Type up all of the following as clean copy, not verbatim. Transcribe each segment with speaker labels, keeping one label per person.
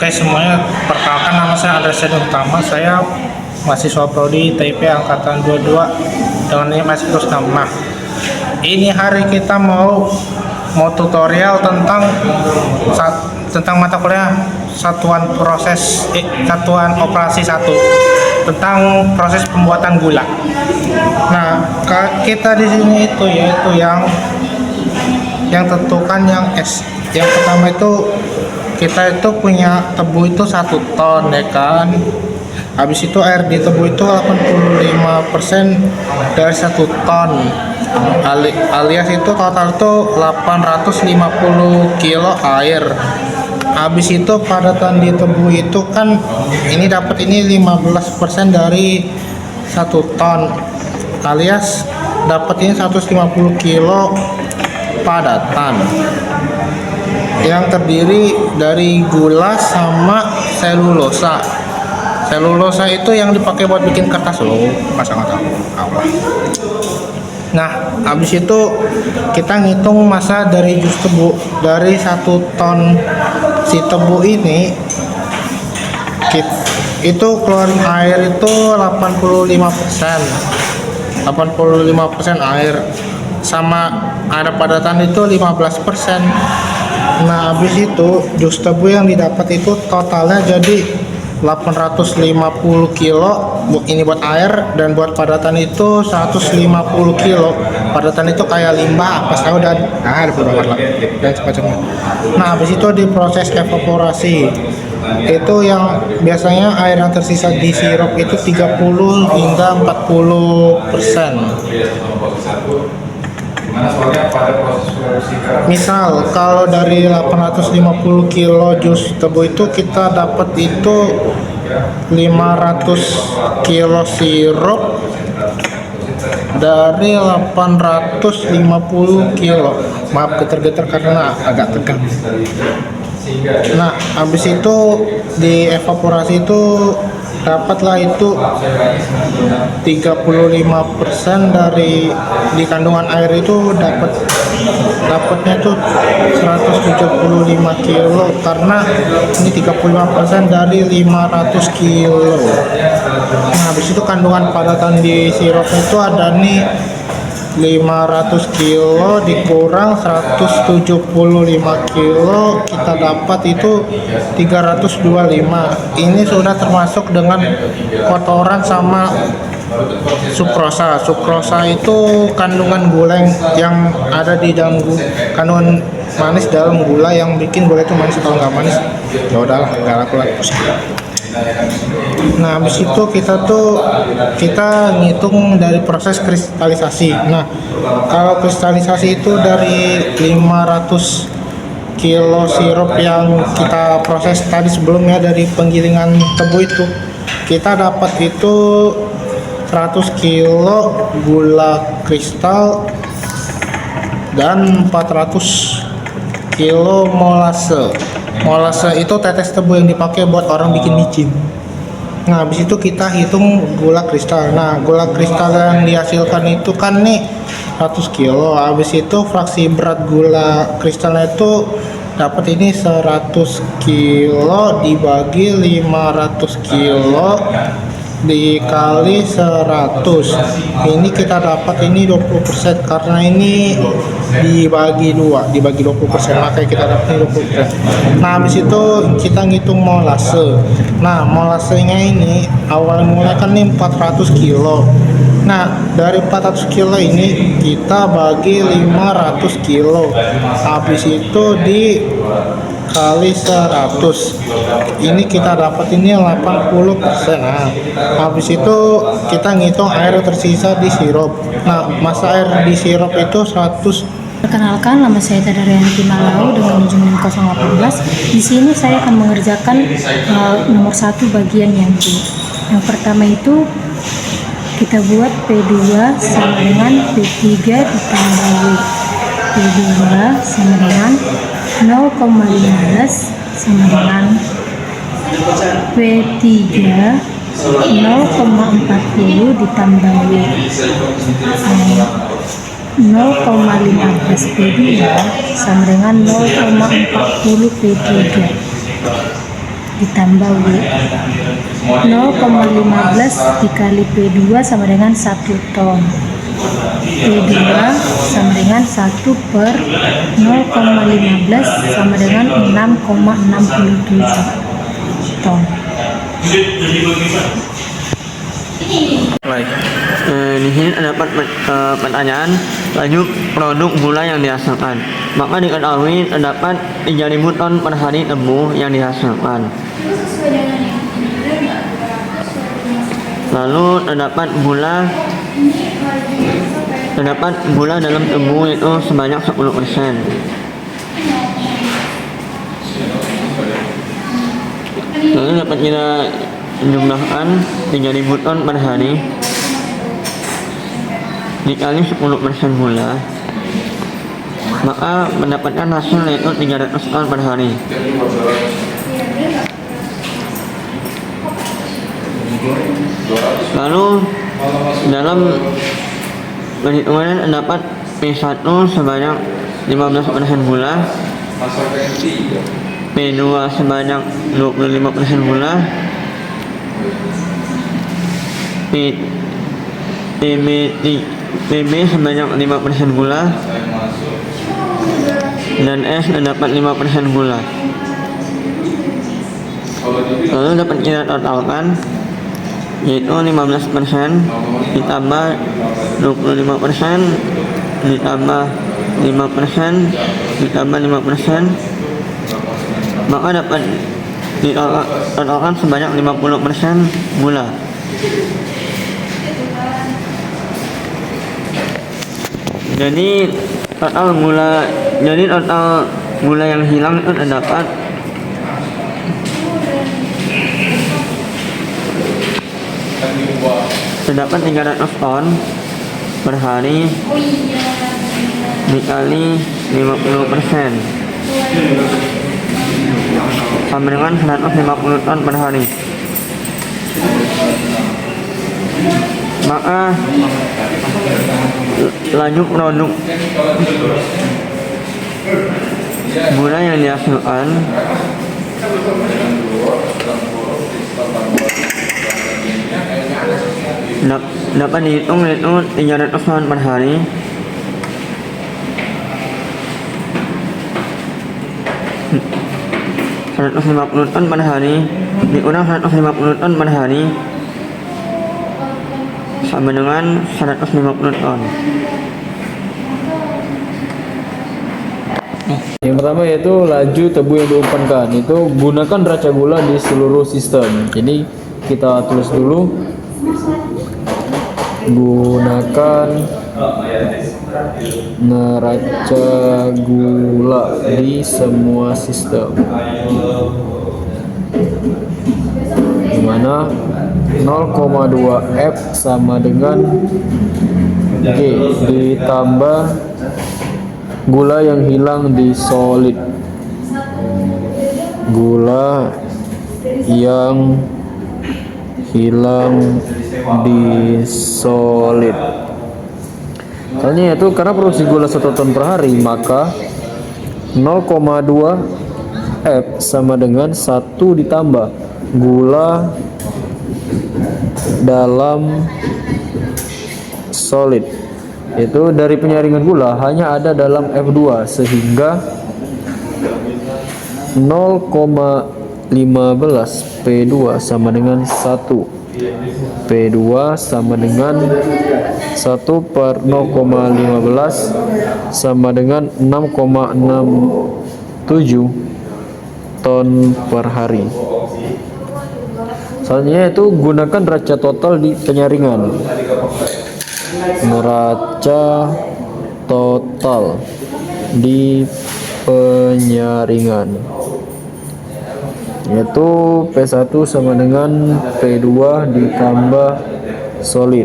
Speaker 1: Oke semuanya, perkenalkan nama saya Andres Utama. Saya mahasiswa Prodi TIP Angkatan 22 dengan nilai masih terus 6. Nah, ini hari kita mau tutorial tentang mata kuliah satuan operasi 1 tentang proses pembuatan gula. Nah, kita di sini itu yaitu yang tentukan yang S. Yang pertama itu kita itu punya tebu itu 1 ton ya kan. Habis itu air di tebu itu 85% dari 1 ton, alias itu total itu 850 kilo air. Habis itu padatan di tebu itu kan ini dapat ini 15% dari 1 ton, alias dapat ini 150 kilo padatan yang terdiri dari gula sama selulosa. Selulosa itu yang dipakai buat bikin kertas loh, masa nggak tahu apa. Nah, habis itu kita ngitung massa dari jus tebu. Dari 1 ton si tebu ini itu keluarin air itu 85% air, sama ada padatan itu 15%. Nah, habis itu jus tebu yang didapat itu totalnya jadi 850 kilo. Ini buat air, dan buat padatan itu 150 kilo. Padatan itu kayak limbah apa tahu dan ada beberapa dan semacamnya. Nah, habis itu diproses evaporasi. Itu yang biasanya air yang tersisa di sirup itu 30 hingga 40%. Misal kalau dari 850 kilo jus tebu itu kita dapat itu 500 kilo sirup dari 850 kilo. Maaf geter-geter karena agak tegang. Nah, habis itu di evaporasi itu dapatlah itu 35% dari di kandungan air itu dapatnya tuh 175 kilo, karena ini 35% dari 500 kilo. Nah, habis itu kandungan padatan di sirup itu ada nih 500 kilo dikurang 175 kilo, kita dapat itu 325. Ini sudah termasuk dengan kotoran sama sukrosa. Sukrosa itu kandungan gula yang ada di dalam kandungan manis dalam gula yang bikin gula itu manis. Kalau nggak manis ya udahlah, nggak laku lagi. Nah, habis itu kita ngitung dari proses kristalisasi. Nah, kalau kristalisasi itu dari 500 kilo sirup yang kita proses tadi sebelumnya dari penggilingan tebu itu, kita dapat itu 100 kilo gula kristal dan 400 kilo molase. Molase itu tetes tebu yang dipakai buat orang bikin micin. Nah, habis itu kita hitung gula kristal. Nah, gula kristal yang dihasilkan itu kan nih 100 kilo. Habis itu fraksi berat gula kristalnya itu dapat ini 100 kilo dibagi 500 kilo dikali 100. Ini kita dapat ini 20%, karena ini dibagi 20%, makanya kita dapat 20%. Nah, habis itu kita ngitung molase. Nah, molasenya ini awal mulai kan nih 400 kilo. Nah, dari 400 kilo ini kita bagi 500 kilo. Habis itu dikali 100. Ini kita dapat ini 80%. Nah, habis itu kita ngitung air tersisa di sirup. Nah, massa air di sirup itu 100.
Speaker 2: Perkenalkan, nama saya Tadarianti Malau dengan unjung 018. Di sini saya akan mengerjakan nomor 1 bagian yang B. Yang pertama itu kita buat P2 sama dengan P3 ditambah W. P2 sama dengan 0,15 sama dengan P3 0,40 ditambah W. 0,15 P2 sama dengan 0,40 P3. ditambah W. 0,15 dikali P2 sama dengan 1 ton. P2 sama dengan 1 per 0,15 sama dengan 6,67 ton.
Speaker 3: Baik, di sini terdapat pertanyaan laju produk gula yang dihasilkan. Maka diketahui terdapat 3.000 ton per hari tebu yang dihasilkan. Lalu terdapat gula dalam tebu itu sebanyak 10%. Lalu dapat kita jumlahkan 3.000 ton per hari dikali 10% gula, maka mendapatkan hasil yaitu 300 ton per hari. Lalu dalam perhitungan terdapat P1 sebanyak 15% gula, P2 sebanyak 25% gula, PB sebanyak 5% gula, dan S terdapat 5% gula. Lalu dapat kita totalkan yaitu 15% ditambah 25% ditambah 5% ditambah 5%, maka dapat ditotalkan sebanyak 50% gula. Jadi total gula yang hilang itu terdapat 300 ton per hari dikali 50% sama dengan 150 ton per hari. Maka laju produk gula yang dihasilkan dapat dihitung yaitu 300 ton per hari ,150 ton per hari dikurang 150 ton per hari sama dengan 150 ton.
Speaker 4: Yang pertama yaitu laju tebu yang diumpankan. Itu gunakan neraca gula di seluruh sistem. Jadi kita tulis dulu, gunakan neraca gula di semua sistem, dimana 0,2 F sama dengan G ditambah gula yang hilang di solid, gula yang hilang di solid. Soalnya itu karena produksi gula 1 ton per hari, maka 0,2 F sama dengan 1 ditambah gula dalam solid. Itu dari penyaringan gula hanya ada dalam F2, sehingga 0,15 P2 sama dengan 1. P2 sama dengan 1 per 0,15 sama dengan 6,67 ton per hari. Selanjutnya itu gunakan neraca total di penyaringan. Neraca total di penyaringan yaitu P1 sama dengan P2 ditambah solid.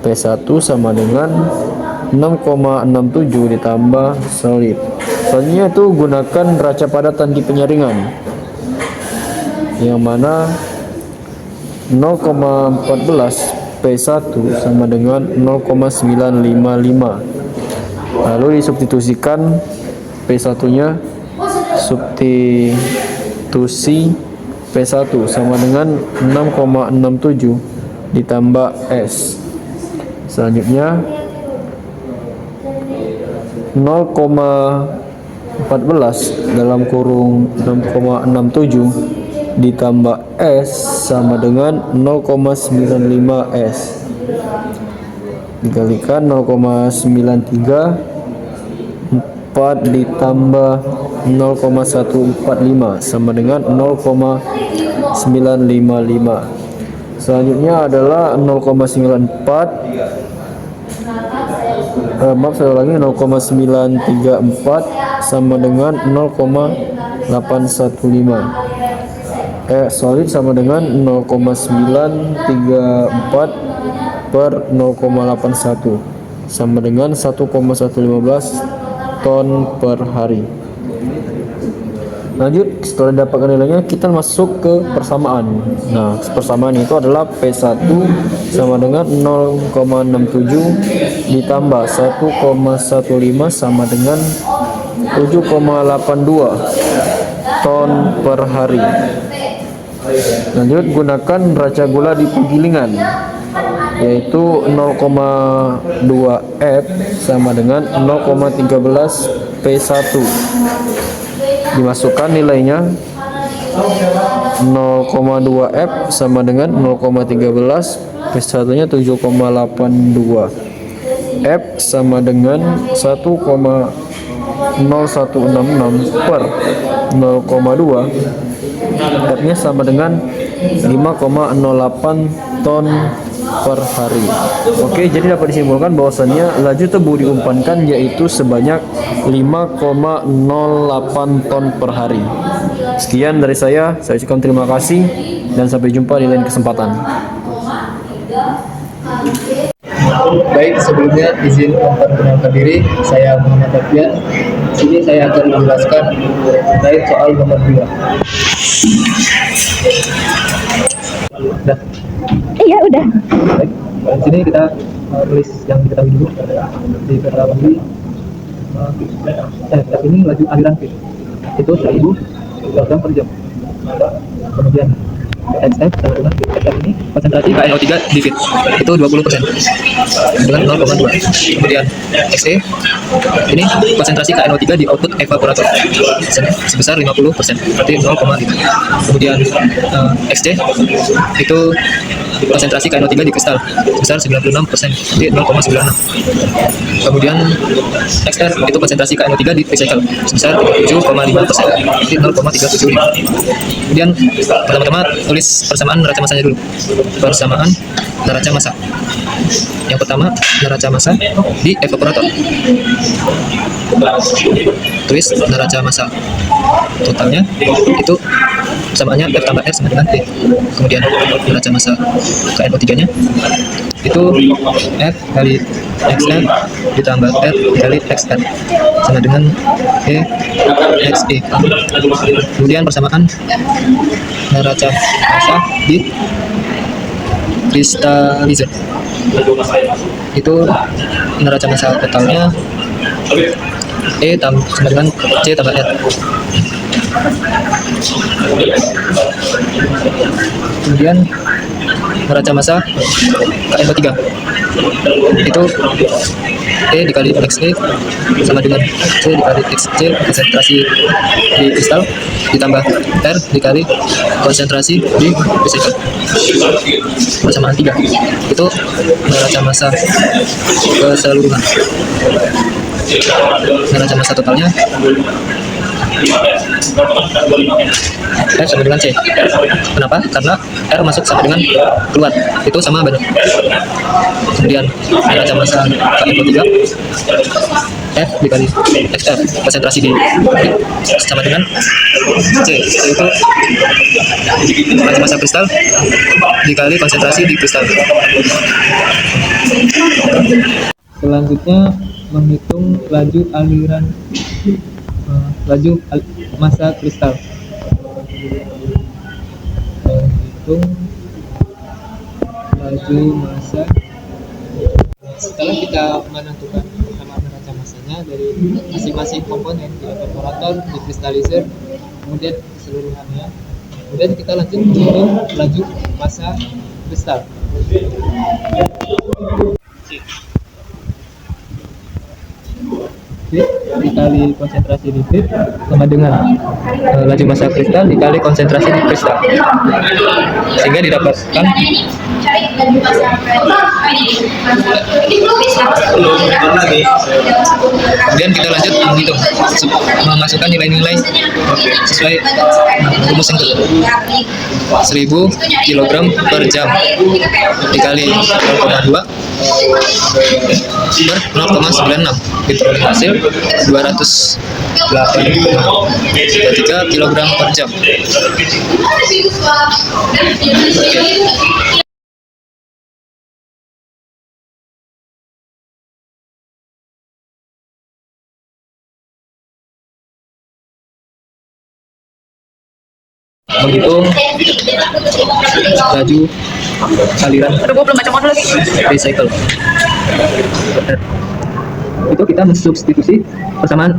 Speaker 4: P1 sama dengan 6,67 ditambah solid. Selanjutnya itu gunakan neraca padatan di penyaringan, yang mana 0,14 P1 sama dengan 0,955. Lalu disubstitusikan P1 nya substitusi 2C P1 sama dengan 6,67 ditambah S. Selanjutnya 0,14 dalam kurung 6,67 ditambah S sama dengan 0,95 S. Dikalikan 0,93, 4 ditambah 0,145 sama dengan 0,955. Selanjutnya adalah 0,94, maaf saya ulangi, 0,934 sama dengan 0,815. Solid sama dengan 0,934 per 0,81 sama dengan 1,115 ton per hari. Lanjut, setelah dapatkan nilainya kita masuk ke persamaan. Nah, persamaan itu adalah P1 sama dengan 0,67 ditambah 1,15 sama dengan 7,82 ton per hari. Lanjut, gunakan neraca gula di penggilingan, yaitu 0,2 F sama dengan 0,13 P1. Dimasukkan nilainya 0,2 F sama dengan 0,13, P1 nya 7,82, F sama dengan 1,0166 per 0,2, F nya sama dengan 5,08 ton per hari. Oke, jadi dapat disimpulkan bahwasannya laju tebu diumpankan yaitu sebanyak 5,08 ton per hari. Sekian dari saya ucapkan terima kasih dan sampai jumpa di lain kesempatan.
Speaker 5: Baik, sebelumnya izin memperkenalkan diri, saya Muhammad Tafian. Sini saya akan menjelaskan terkait soal nomor 2. Udah.
Speaker 2: Iya udah.
Speaker 5: Baik, di sini kita tulis yang diketahui dulu di pertama ini. Ini laju aliran P itu 1000 kg per jam. Kemudian XF sama dengan XF ini konsentrasi KNO3 di feed itu 20% dengan 0,2. Kemudian XE ini konsentrasi KNO3 di output evaporator sebesar 50%, berarti 0,5. Kemudian XC itu konsentrasi KNO3 di kristal sebesar 96%, berarti 0,96. Kemudian XR itu konsentrasi KNO3 di recycle sebesar 7,5%, berarti 0,375. Kemudian pertama-tama tulis persamaan neraca masanya dulu. Persamaan neraca massa. Yang pertama, neraca massa di evaporator. Tulis neraca massa totalnya itu samaannya F tambah R sama dengan T. Kemudian neraca massa KNO3 nya itu F kali XR ditambah R kali XR sama dengan E XE. Kemudian persamaan neraca massa di kristalizer itu neraca massa totalnya E sama dengan C tambah R. Kemudian neraca massa KNO3 itu E dikali XE sama dengan C dikali XC konsentrasi di kristal ditambah R dikali konsentrasi di recycle. Persamaan 3 itu neraca massa keseluruhan. Neraca massa totalnya R sama dengan C. Kenapa? Karena R masuk sama dengan keluar, itu sama banyak. Kemudian neraca massa KNO3 F dikali XR konsentrasi di sama dengan C, yaitu neraca massa kristal dikali konsentrasi di kristal. Selanjutnya menghitung laju aliran massa kristal. Menghitung laju massa. Setelah kita menentukan persamaan neraca massanya dari masing-masing komponen di evaporator, di kristalizer, kemudian keseluruhannya. Kemudian kita lanjut mengitung laju massa kristal. Oke, dikali konsentrasi lipid sama dengan laju massa kristal dikali konsentrasi kristal, sehingga didapatkan kemudian kita lanjut menghitung, memasukkan nilai-nilai sesuai rumus yang tersebut. 1000 kg per jam dikali 0,2 per 0,96 diperoleh hasil 283 kg per jam. Menghitung laju aliran recycle. Itu kita mensubstitusi persamaan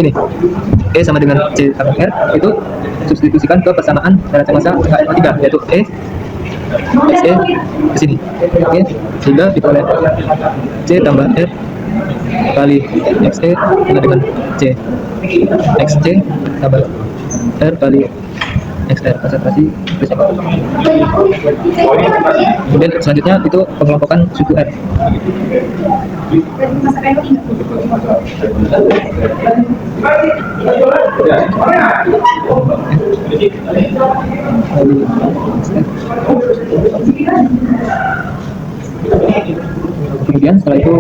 Speaker 5: ini E sama dengan C tambah R, itu substitusikan ke persamaan neraca massa KNO3, yaitu E XE ke sini. Oke, sehingga diperoleh C tambah R kali XE sama dengan C XC tambah R kali XR, konsentrasi recycle. Kemudian selanjutnya itu pengelompokan suku R. Kemudian setelah itu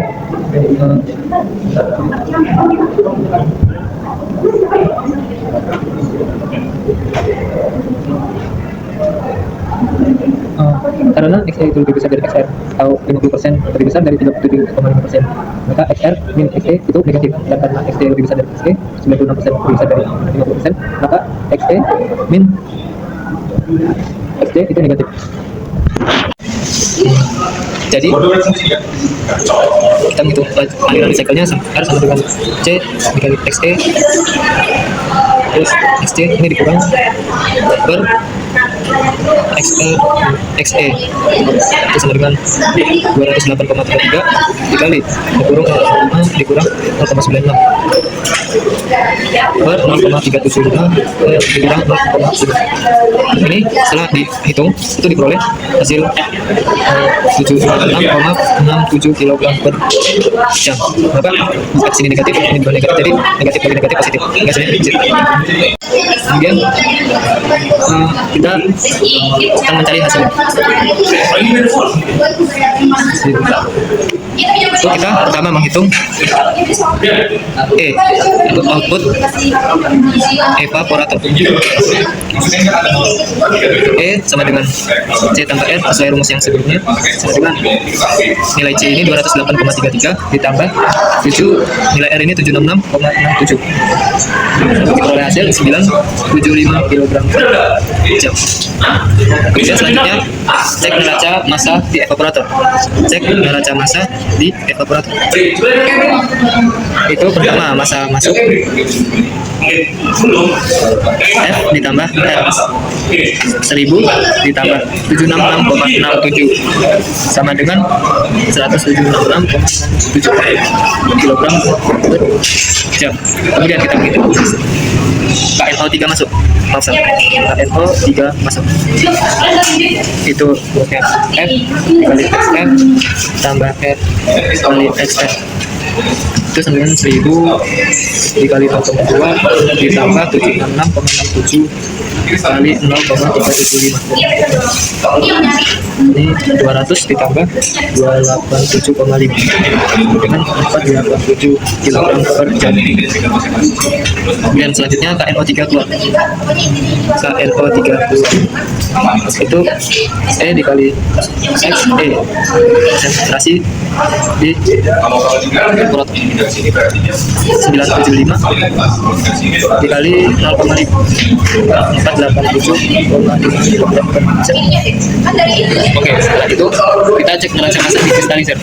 Speaker 5: karena XE itu lebih besar dari XR atau 50% lebih besar dari 37,5%, maka XR min XE itu negatif, dan karena XE lebih besar dari XE 96% lebih besar dari 50%, maka XE min XE itu negatif. Jadi kita menghitung aliran recycle-nya R sama dengan C dikali XE terus XC ini dikurang per XE itu sama dengan 208,33 dikali dikurang 0,96 per 0,375 dikurang 0,7. Ini setelah dihitung itu diperoleh hasil 76,67 kg per jam. Maka di sini negatif, ini dua negatif, jadi negatif bagi negatif positif, gasnya positif. Kemudian kita akan mencari hasil. So, kita pertama menghitung E itu output evaporator. E sama dengan C tambah R sesuai rumus yang sebelumnya, sama dengan nilai C ini 208,33 ditambah 7, nilai R ini 766,67, diperoleh hasil 975 kg per jam. Kemudian selanjutnya cek neraca massa di evaporator. Cek neraca massa di evaporator. Itu pertama massa masuk F ditambah R 1000 ditambah 766,67 sama dengan 176,67 kg per jam. Kemudian kita menghitung KNO3 masuk. Maaf, KNO3 masuk. Itu rumusnya F dikali XF tambah R kali XF itu sama dengan 1000 dikali 0,2 ditambah 766,67 kali 0,375. Ini 200 ditambah 287,5 dengan 487 kg per jam. Kemudian selanjutnya KNO3 keluar. KNO3 keluar itu E dikali XE, konsentrasi di evaporator 975 dikali 0,5 487,5 per jam. Oke, setelah itu kita cek neraca massa di kristalizer.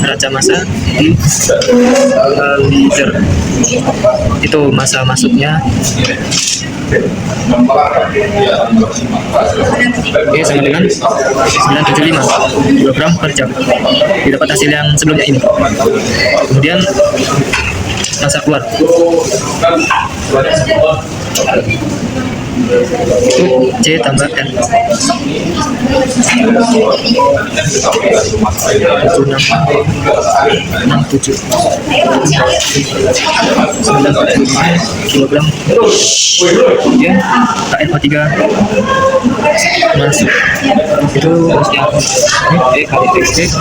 Speaker 5: neraca massa di liter. Itu massa masuknya. Oke, sama dengan 975 kg per jam. Didapat hasil yang sebelumnya ini. Kemudian massa keluar itu C tambah N. 67 kilogram. Kemudian KNO3 masuk itu harusnya E kali TC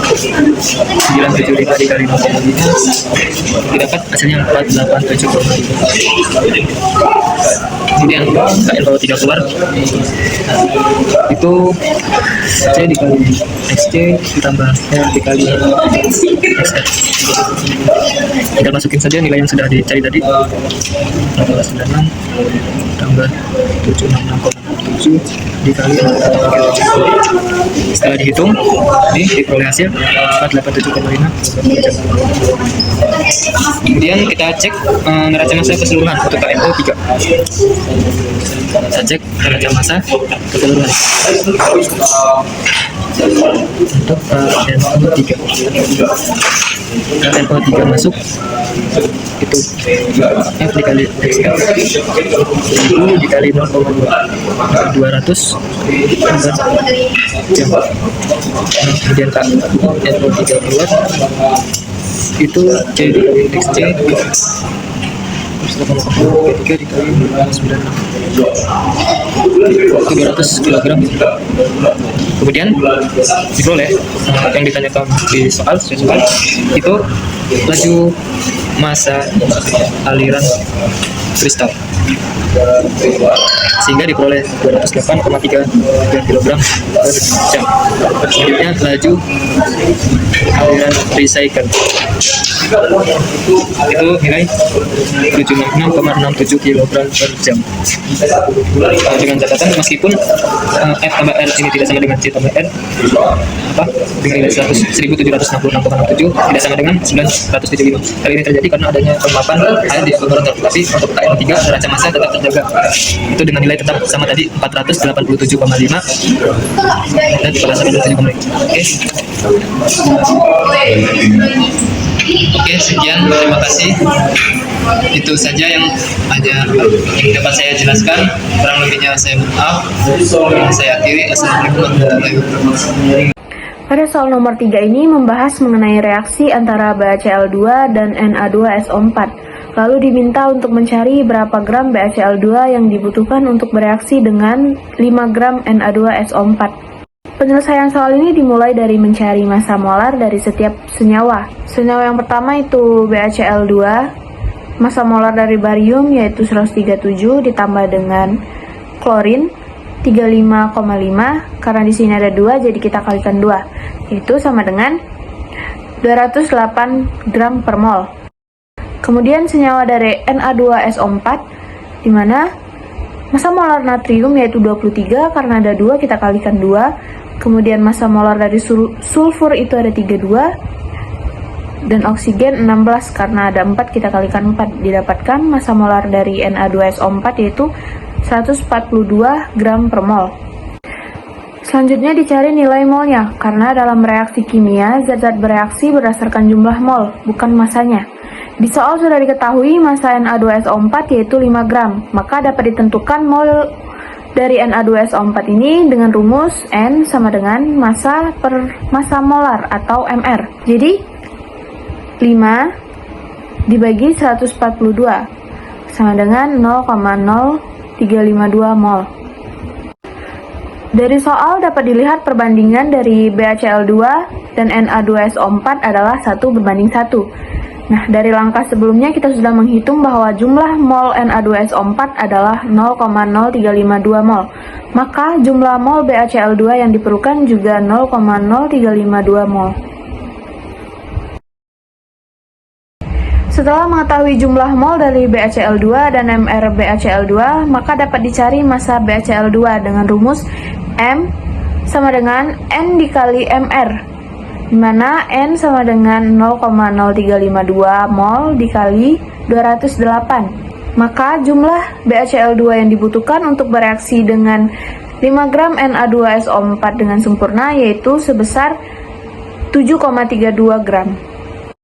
Speaker 5: 975 dikali 0,5 didapat hasilnya 487,5. Kemudian KNO3 keluar itu C dikali XC ditambah R dikali XR. Kita masukin saja nilai yang sudah dicari tadi, 1896 tambah 766,7 dikali 4. Setelah dihitung ini diperoleh hasil 487,5. Kemudian kita cek neraca massa keseluruhan untuk KNO3. Kita cek neraca massa keseluruhan untuk KNO3. KNO3 masuk itu F dikali XL 1000 dikali 0,200 jam. Kemudian KNO3 keluar itu C dikali XC 3 dikali 9 200 kg. Kemudian diperoleh yang ditanyakan di soal itu laju massa aliran kristal, sehingga diperoleh 208,3 kg per jam. Selanjutnya laju aliran recycle itu nilai 766,67 kg per jam. Dengan catatan meskipun F tambah R ini tidak sama dengan C tambah R, dengan nilai 1766,67 tidak sama dengan 975. Hal ini terjadi karena adanya penguapan air di laborator, tapi untuk KNO3 neraca massa tetap terjaga. Itu dengan nilai tetap sama tadi 487,5 dan 487,5. Oke, sekian, terima kasih. Itu saja yang dapat saya jelaskan. Kurang lebihnya saya mohon maaf. Saya akhiri. Assalamualaikum warahmatullahi wabarakatuh.
Speaker 6: Pada soal nomor 3 ini membahas mengenai reaksi antara BaCl2 dan Na2SO4. Lalu diminta untuk mencari berapa gram BaCl2 yang dibutuhkan untuk bereaksi dengan 5 gram Na2SO4. Penyelesaian soal ini dimulai dari mencari massa molar dari setiap senyawa. Senyawa yang pertama itu BaCl2, massa molar dari barium yaitu 137 ditambah dengan klorin 35,5, karena di sini ada 2 jadi kita kalikan 2, itu sama dengan 208 gram per mol. Kemudian senyawa dari Na2SO4 di mana massa molar natrium yaitu 23, karena ada 2 kita kalikan 2. Kemudian massa molar dari sulfur itu ada 32 dan oksigen 16, karena ada 4 kita kalikan 4. Didapatkan massa molar dari Na2SO4 yaitu 142 gram per mol. Selanjutnya dicari nilai molnya, karena dalam reaksi kimia zat-zat bereaksi berdasarkan jumlah mol, bukan masanya. Di soal sudah diketahui massa Na2SO4 yaitu 5 gram, maka dapat ditentukan mol dari Na2SO4 ini dengan rumus N sama dengan massa per massa molar atau MR. Jadi 5 dibagi 142 sama dengan 0,0352 mol. Dari soal dapat dilihat perbandingan dari BaCl2 dan Na2SO4 adalah 1:1. Nah, dari langkah sebelumnya kita sudah menghitung bahwa jumlah mol Na2SO4 adalah 0,0352 mol. Maka jumlah mol BaCl2 yang diperlukan juga 0,0352 mol. Setelah mengetahui jumlah mol dari BaCl2 dan MR BaCl2, maka dapat dicari massa BaCl2 dengan rumus M sama dengan N dikali MR. di mana N sama dengan 0,0352 mol dikali 208. Maka jumlah BaCl2 yang dibutuhkan untuk bereaksi dengan 5 gram Na2SO4 dengan sempurna yaitu sebesar 7,32 gram.